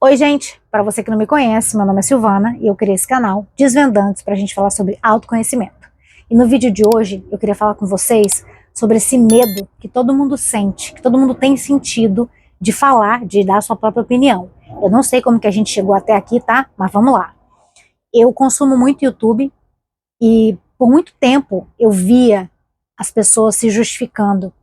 Oi, gente! Para você que não me conhece, meu nome é Silvana e eu criei esse canal Desvendantes para a gente falar sobre autoconhecimento. E no vídeo de hoje eu queria falar com vocês sobre esse medo que todo mundo sente, que todo mundo tem sentido de falar, de dar a sua própria opinião. Eu não sei como que a gente chegou até aqui, tá? Mas vamos lá. Eu consumo muito YouTube e por muito tempo eu via as pessoas se justificando,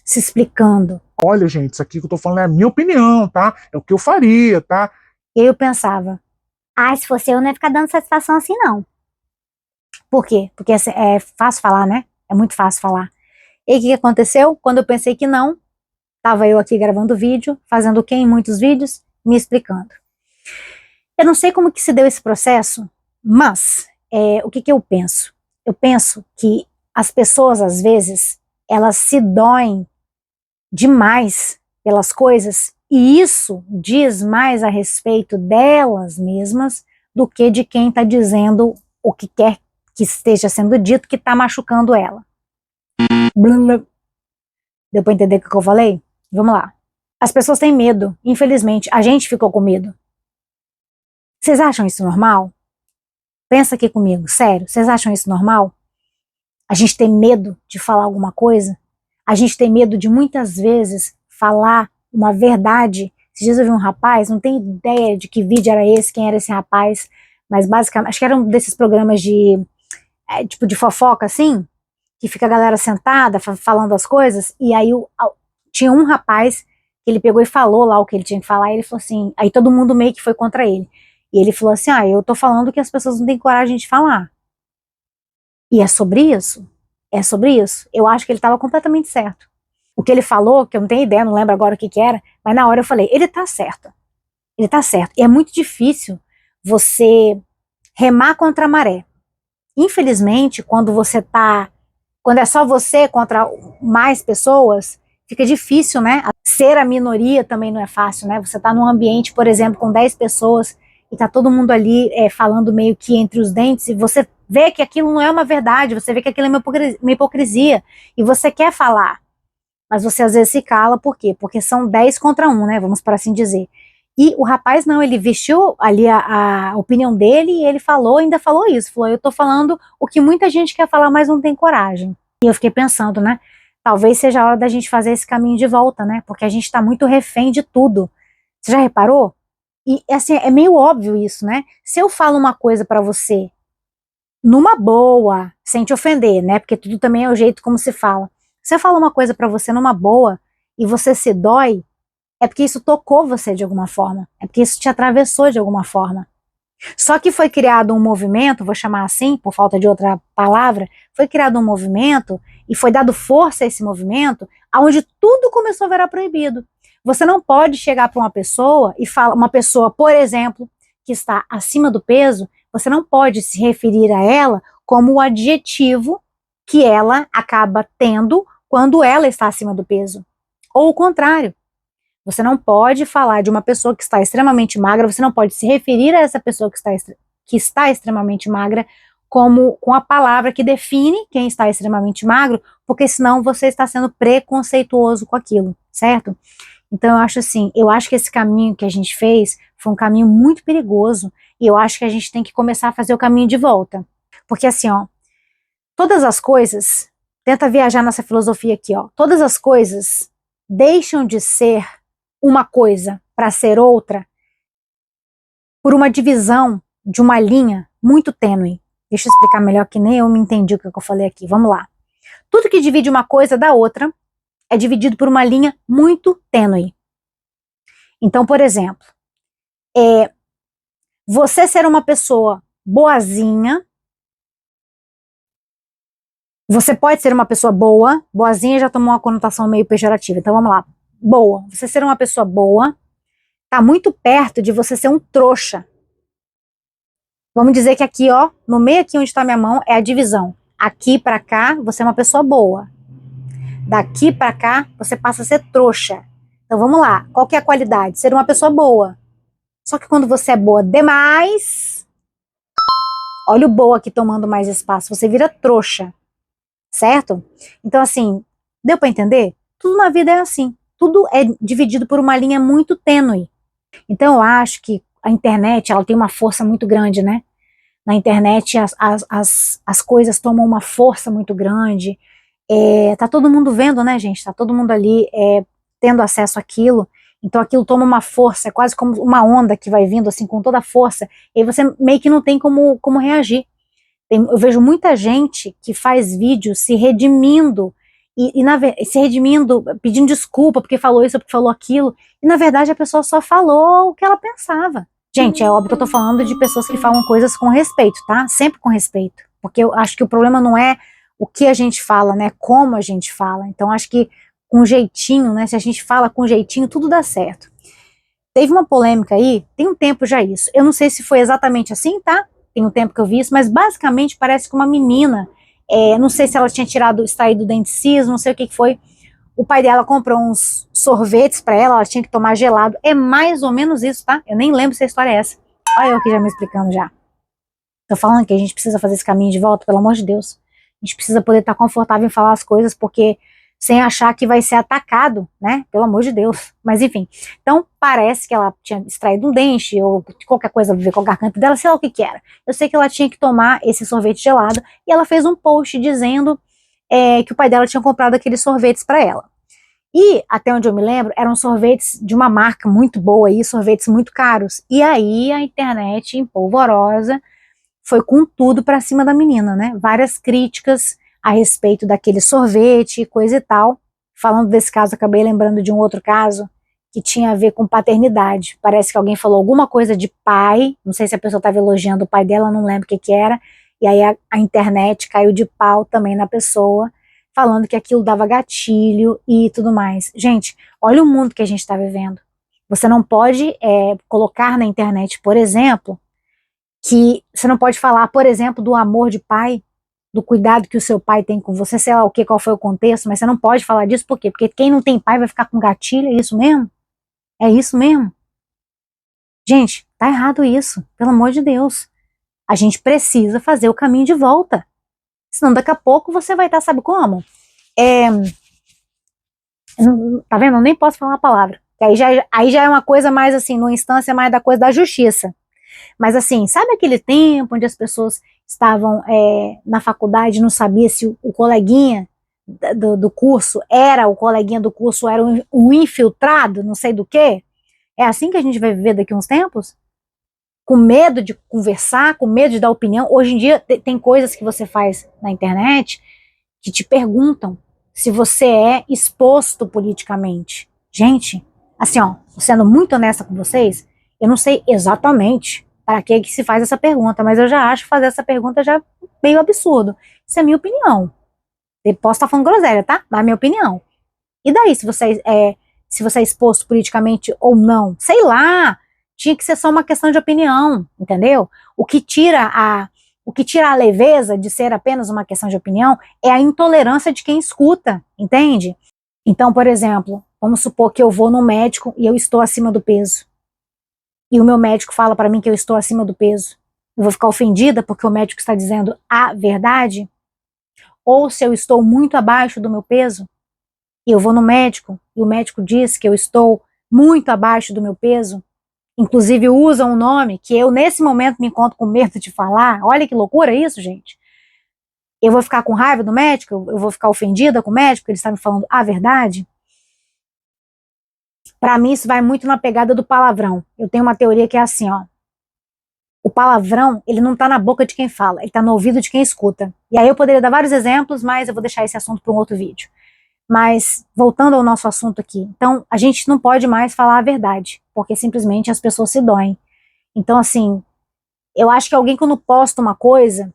se explicando. Olha, gente, isso aqui que eu tô falando é a minha opinião, tá? É o que eu faria, tá? E aí eu pensava, se fosse eu não ia ficar dando satisfação assim não. Por quê? Porque é fácil falar, né? É muito fácil falar. E aí o que aconteceu? Quando eu pensei que não, tava eu aqui gravando vídeo, fazendo o quê em muitos vídeos? Me explicando. Eu não sei como que se deu esse processo, mas o que que eu penso? Eu penso que as pessoas, às vezes, elas se doem demais pelas coisas, e isso diz mais a respeito delas mesmas do que de quem está dizendo o que quer que esteja sendo dito que está machucando ela. Deu para entender o que eu falei? Vamos lá. As pessoas têm medo, infelizmente, a gente ficou com medo. Vocês acham isso normal? Pensa aqui comigo, sério, vocês acham isso normal? A gente tem medo de falar alguma coisa? A gente tem medo de muitas vezes falar uma verdade. Esses dias eu vi um rapaz, não tenho ideia de que vídeo era esse, quem era esse rapaz, mas basicamente, acho que era um desses programas de, tipo de fofoca assim, que fica a galera sentada falando as coisas, e aí tinha um rapaz que ele pegou e falou lá o que ele tinha que falar, e ele falou assim, aí todo mundo meio que foi contra ele. E ele falou assim, eu tô falando que as pessoas não têm coragem de falar. E é sobre isso? É sobre isso? Eu acho que ele estava completamente certo. O que ele falou, que eu não tenho ideia, não lembro agora o que que era, mas na hora eu falei, ele tá certo. Ele tá certo. E é muito difícil você remar contra a maré. Infelizmente, quando é só você contra mais pessoas, fica difícil, né? Ser a minoria também não é fácil, né? Você tá num ambiente, por exemplo, com 10 pessoas e tá todo mundo ali falando meio que entre os dentes e você vê que aquilo não é uma verdade, você vê que aquilo é uma hipocrisia e você quer falar, mas você às vezes se cala, por quê? Porque são 10 contra 1, né? Vamos por assim dizer. E o rapaz não, ele vestiu ali a opinião dele e ele falou, ainda falou isso, falou, eu tô falando o que muita gente quer falar, mas não tem coragem. E eu fiquei pensando, né, talvez seja a hora da gente fazer esse caminho de volta, né, porque a gente tá muito refém de tudo. Você já reparou? E assim, é meio óbvio isso, né, se eu falo uma coisa pra você, numa boa, sem te ofender, né, porque tudo também é o jeito como se fala. Se eu falo uma coisa pra você numa boa, e você se dói, é porque isso tocou você de alguma forma, é porque isso te atravessou de alguma forma. Só que foi criado um movimento, vou chamar assim, por falta de outra palavra, foi criado um movimento e foi dado força a esse movimento, onde tudo começou a virar proibido. Você não pode chegar para uma pessoa e falar, uma pessoa, por exemplo, que está acima do peso, você não pode se referir a ela como o adjetivo que ela acaba tendo quando ela está acima do peso. Ou o contrário. Você não pode falar de uma pessoa que está extremamente magra, você não pode se referir a essa pessoa que está extremamente magra como com a palavra que define quem está extremamente magro, porque senão você está sendo preconceituoso com aquilo, certo? Então eu acho assim, eu acho que esse caminho que a gente fez foi um caminho muito perigoso e eu acho que a gente tem que começar a fazer o caminho de volta. Porque assim, todas as coisas, tenta viajar nessa filosofia aqui, todas as coisas deixam de ser uma coisa para ser outra por uma divisão de uma linha muito tênue. Deixa eu explicar melhor que nem eu me entendi o que eu falei aqui. Vamos lá. Tudo que divide uma coisa da outra é dividido por uma linha muito tênue. Então, por exemplo, você ser uma pessoa boazinha, você pode ser uma pessoa boa, boazinha já tomou uma conotação meio pejorativa, então vamos lá. Boa, você ser uma pessoa boa tá muito perto de você ser um trouxa. Vamos dizer que aqui, no meio aqui onde está minha mão, é a divisão. Aqui para cá, você é uma pessoa boa. Daqui para cá, você passa a ser trouxa. Então vamos lá, qual que é a qualidade? Ser uma pessoa boa. Só que quando você é boa demais, olha o boa aqui tomando mais espaço, você vira trouxa, certo? Então assim, deu para entender? Tudo na vida é assim. Tudo é dividido por uma linha muito tênue. Então eu acho que a internet, ela tem uma força muito grande, né? Na internet as coisas tomam uma força muito grande. Tá todo mundo vendo, né, gente? Tá todo mundo ali tendo acesso àquilo. Então aquilo toma uma força, é quase como uma onda que vai vindo assim com toda a força. E aí você meio que não tem como reagir. Eu vejo muita gente que faz vídeos se redimindo se redimindo, pedindo desculpa porque falou isso ou porque falou aquilo. E na verdade a pessoa só falou o que ela pensava. Gente, é óbvio que eu tô falando de pessoas que falam coisas com respeito, tá? Sempre com respeito. Porque eu acho que o problema não é o que a gente fala, né? Como a gente fala. Então acho que com jeitinho, né? Se a gente fala com jeitinho, tudo dá certo. Teve uma polêmica aí, tem um tempo já isso. Eu não sei se foi exatamente assim, tá? Tem um tempo que eu vi isso, mas basicamente parece que uma menina, não sei se ela tinha extraído o dente cisma, não sei o que foi. O pai dela comprou uns sorvetes pra ela tinha que tomar gelado. É mais ou menos isso, tá? Eu nem lembro se a história é essa. Olha eu aqui já me explicando já. Tô falando que a gente precisa fazer esse caminho de volta, pelo amor de Deus. A gente precisa poder estar confortável em falar as coisas, porque sem achar que vai ser atacado, né? Pelo amor de Deus. Mas enfim, então parece que ela tinha extraído um dente ou qualquer coisa a ver com a garganta dela, sei lá o que que era. Eu sei que ela tinha que tomar esse sorvete gelado e ela fez um post dizendo que o pai dela tinha comprado aqueles sorvetes para ela. E, até onde eu me lembro, eram sorvetes de uma marca muito boa aí, sorvetes muito caros. E aí a internet, em polvorosa, foi com tudo para cima da menina, né? Várias críticas a respeito daquele sorvete, coisa e tal. Falando desse caso, acabei lembrando de um outro caso que tinha a ver com paternidade. Parece que alguém falou alguma coisa de pai, não sei se a pessoa estava elogiando o pai dela, não lembro o que que era, e aí a internet caiu de pau também na pessoa, falando que aquilo dava gatilho e tudo mais. Gente, olha o mundo que a gente está vivendo. Você não pode colocar na internet, por exemplo, que você não pode falar, por exemplo, do amor de pai, do cuidado que o seu pai tem com você, sei lá o que, qual foi o contexto, mas você não pode falar disso, por quê? Porque quem não tem pai vai ficar com gatilho, é isso mesmo? É isso mesmo? Gente, tá errado isso, pelo amor de Deus. A gente precisa fazer o caminho de volta, senão daqui a pouco você vai estar, sabe como? Tá vendo? Eu nem posso falar a palavra, que aí já é uma coisa mais assim, numa instância mais da coisa da justiça. Mas assim, sabe aquele tempo onde as pessoas estavam na faculdade e não sabia se o coleguinha do curso era o coleguinha do curso, era um infiltrado, não sei do quê? É assim que a gente vai viver daqui a uns tempos? Com medo de conversar, com medo de dar opinião. Hoje em dia tem coisas que você faz na internet que te perguntam se você é exposto politicamente. Gente, assim, ó, sendo muito honesta com vocês, eu não sei exatamente para que se faz essa pergunta, mas eu já acho fazer essa pergunta já meio absurdo. Isso é minha opinião. Eu posso estar falando groselha, tá? Mas é minha opinião. E daí, se você é exposto politicamente ou não? Sei lá. Tinha que ser só uma questão de opinião, entendeu? O que tira a leveza de ser apenas uma questão de opinião é a intolerância de quem escuta, entende? Então, por exemplo, vamos supor que eu vou no médico e eu estou acima do peso. E o meu médico fala para mim que eu estou acima do peso. Eu vou ficar ofendida porque o médico está dizendo a verdade? Ou se eu estou muito abaixo do meu peso, e eu vou no médico, e o médico diz que eu estou muito abaixo do meu peso, inclusive usa um nome que eu nesse momento me encontro com medo de falar, olha que loucura isso, gente. Eu vou ficar com raiva do médico? Eu vou ficar ofendida com o médico, ele está me falando a verdade? Para mim isso vai muito na pegada do palavrão. Eu tenho uma teoria que é assim, ó. O palavrão, ele não tá na boca de quem fala, ele tá no ouvido de quem escuta. E aí eu poderia dar vários exemplos, mas eu vou deixar esse assunto para um outro vídeo. Mas, voltando ao nosso assunto aqui, então, a gente não pode mais falar a verdade, porque simplesmente as pessoas se doem. Então, assim, eu acho que alguém quando posta uma coisa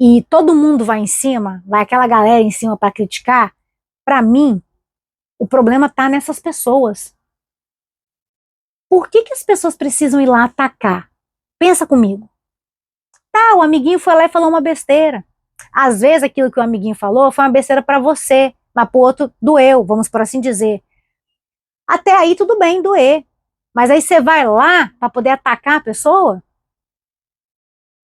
e todo mundo vai em cima, vai aquela galera em cima para criticar, para mim, o problema tá nessas pessoas. Por que que as pessoas precisam ir lá atacar? Pensa comigo. Tá, o amiguinho foi lá e falou uma besteira. Às vezes aquilo que o amiguinho falou foi uma besteira para você, mas pro outro doeu, vamos por assim dizer. Até aí tudo bem, doer. Mas aí você vai lá para poder atacar a pessoa?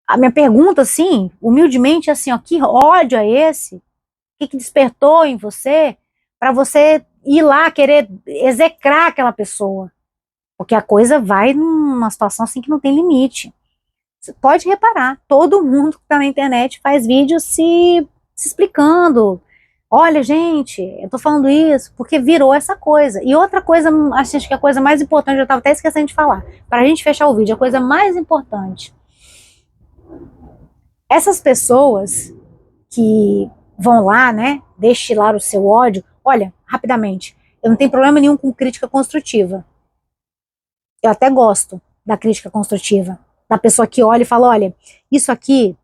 A minha pergunta, assim, humildemente, assim, ó, que ódio é esse? O que despertou em você para você ir lá querer execrar aquela pessoa? Porque a coisa vai numa situação assim que não tem limite. Você pode reparar, todo mundo que está na internet faz vídeo se explicando. Olha, gente, eu tô falando isso porque virou essa coisa. E outra coisa, acho que a coisa mais importante, eu estava até esquecendo de falar, para a gente fechar o vídeo, a coisa mais importante. Essas pessoas que vão lá, né, destilar o seu ódio, olha, rapidamente, eu não tenho problema nenhum com crítica construtiva. Eu até gosto da crítica construtiva, da pessoa que olha e fala, olha, isso aqui,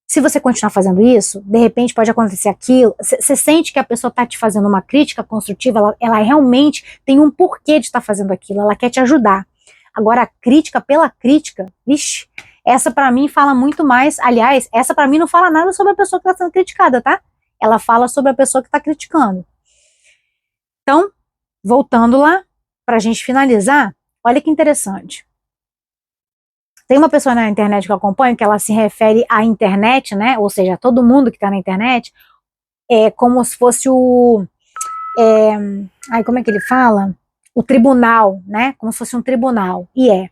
se você continuar fazendo isso, de repente pode acontecer aquilo. Você sente que a pessoa está te fazendo uma crítica construtiva, ela realmente tem um porquê de estar fazendo aquilo, ela quer te ajudar. Agora, a crítica pela crítica, vixe, essa para mim fala muito mais, aliás, essa para mim não fala nada sobre a pessoa que está sendo criticada, tá? Ela fala sobre a pessoa que está criticando. Então, voltando lá, para a gente finalizar, olha que interessante. Tem uma pessoa na internet que eu acompanho que ela se refere à internet, né? Ou seja, todo mundo que está na internet, é como se fosse como é que ele fala? O tribunal, né? Como se fosse um tribunal. E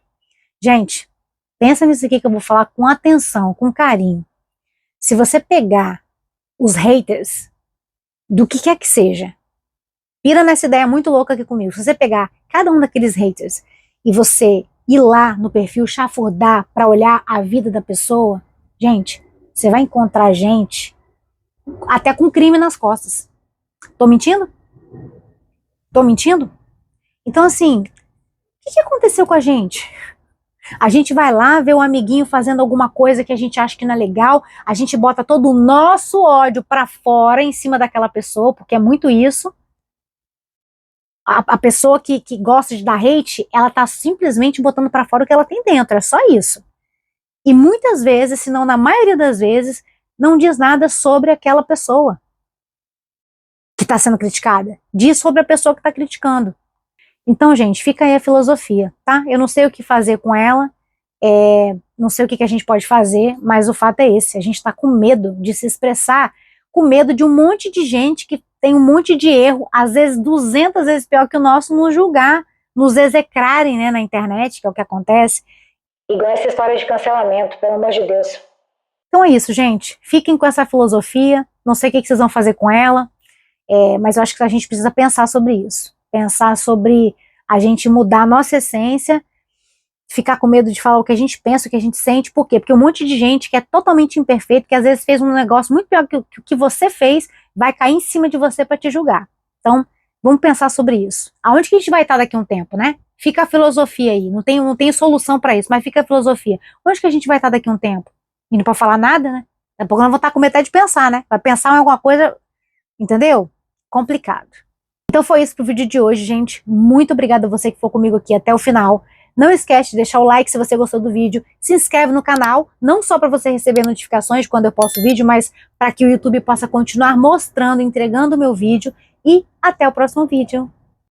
gente, pensa nisso aqui que eu vou falar com atenção, com carinho. Se você pegar os haters, do que quer que seja, pira nessa ideia muito louca aqui comigo. Se você pegar cada um daqueles haters e você ir lá no perfil chafurdar para olhar a vida da pessoa, gente, você vai encontrar gente até com crime nas costas. Tô mentindo? Tô mentindo? Então, assim, o que aconteceu com a gente? A gente vai lá ver o amiguinho fazendo alguma coisa que a gente acha que não é legal, a gente bota todo o nosso ódio pra fora em cima daquela pessoa, porque é muito isso. A pessoa que gosta de dar hate, ela tá simplesmente botando pra fora o que ela tem dentro, é só isso. E muitas vezes, se não na maioria das vezes, não diz nada sobre aquela pessoa que está sendo criticada. Diz sobre a pessoa que está criticando. Então, gente, fica aí a filosofia, tá? Eu não sei o que fazer com ela, não sei o que a gente pode fazer, mas o fato é esse, a gente está com medo de se expressar, com medo de um monte de gente que tem um monte de erro, às vezes 200 vezes pior que o nosso, nos julgar, nos execrarem, né, na internet, que é o que acontece. Igual essa história de cancelamento, pelo amor de Deus. Então é isso, gente. Fiquem com essa filosofia, não sei o que vocês vão fazer com ela, mas eu acho que a gente precisa pensar sobre isso. Pensar sobre a gente mudar a nossa essência, ficar com medo de falar o que a gente pensa, o que a gente sente. Por quê? Porque um monte de gente que é totalmente imperfeito, que às vezes fez um negócio muito pior que o que você fez, vai cair em cima de você para te julgar. Então, vamos pensar sobre isso. Aonde que a gente vai estar daqui a um tempo, né? Fica a filosofia aí. Não tem solução para isso, mas fica a filosofia. Onde que a gente vai estar daqui a um tempo? E não pode falar nada, né? Daqui a pouco eu não vou estar com medo de pensar, né? Vai pensar em alguma coisa, entendeu? Complicado. Então foi isso pro vídeo de hoje, gente. Muito obrigada a você que ficou comigo aqui até o final. Não esquece de deixar o like se você gostou do vídeo. Se inscreve no canal, não só para você receber notificações de quando eu posto vídeo, mas para que o YouTube possa continuar mostrando, entregando o meu vídeo. E até o próximo vídeo.